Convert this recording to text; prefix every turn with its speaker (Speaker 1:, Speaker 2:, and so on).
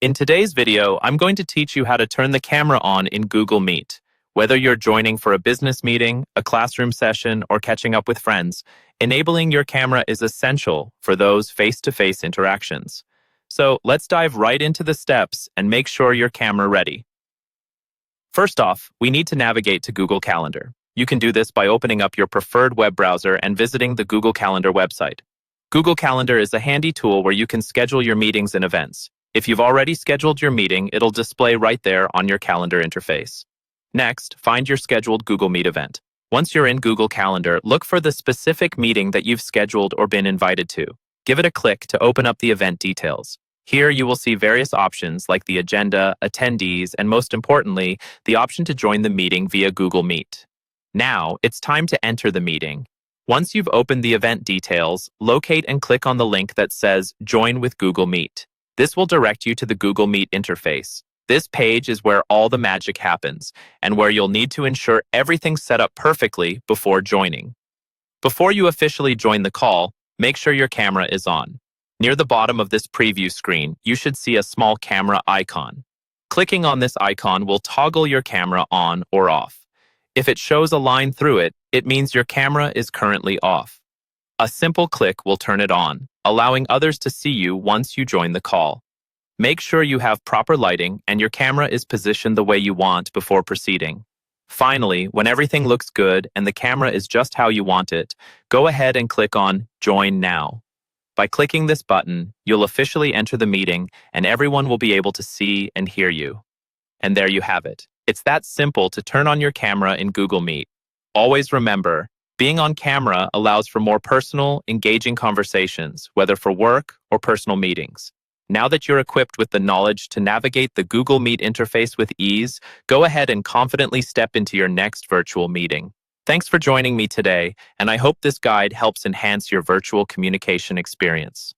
Speaker 1: In today's video, I'm going to teach you how to turn the camera on in Google Meet. Whether you're joining for a business meeting, a classroom session, or catching up with friends, enabling your camera is essential for those face-to-face interactions. So let's dive right into the steps and make sure your camera ready. First off, we need to navigate to Google Calendar. You can do this by opening up your preferred web browser and visiting the Google Calendar website. Google Calendar is a handy tool where you can schedule your meetings and events. If you've already scheduled your meeting, it'll display right there on your calendar interface. Next, find your scheduled Google Meet event. Once you're in Google Calendar, look for the specific meeting that you've scheduled or been invited to. Give it a click to open up the event details. Here you will see various options like the agenda, attendees, and most importantly, the option to join the meeting via Google Meet. Now, it's time to enter the meeting. Once you've opened the event details, locate and click on the link that says Join with Google Meet. This will direct you to the Google Meet interface. This page is where all the magic happens and where you'll need to ensure everything's set up perfectly before joining. Before you officially join the call, make sure your camera is on. Near the bottom of this preview screen, you should see a small camera icon. Clicking on this icon will toggle your camera on or off. If it shows a line through it, it means your camera is currently off. A simple click will turn it on, allowing others to see you once you join the call. Make sure you have proper lighting and your camera is positioned the way you want before proceeding. Finally, when everything looks good and the camera is just how you want it, go ahead and click on Join Now. By clicking this button, you'll officially enter the meeting and everyone will be able to see and hear you. And there you have it. It's that simple to turn on your camera in Google Meet. Always remember, being on camera allows for more personal, engaging conversations, whether for work or personal meetings. Now that you're equipped with the knowledge to navigate the Google Meet interface with ease, go ahead and confidently step into your next virtual meeting. Thanks for joining me today, and I hope this guide helps enhance your virtual communication experience.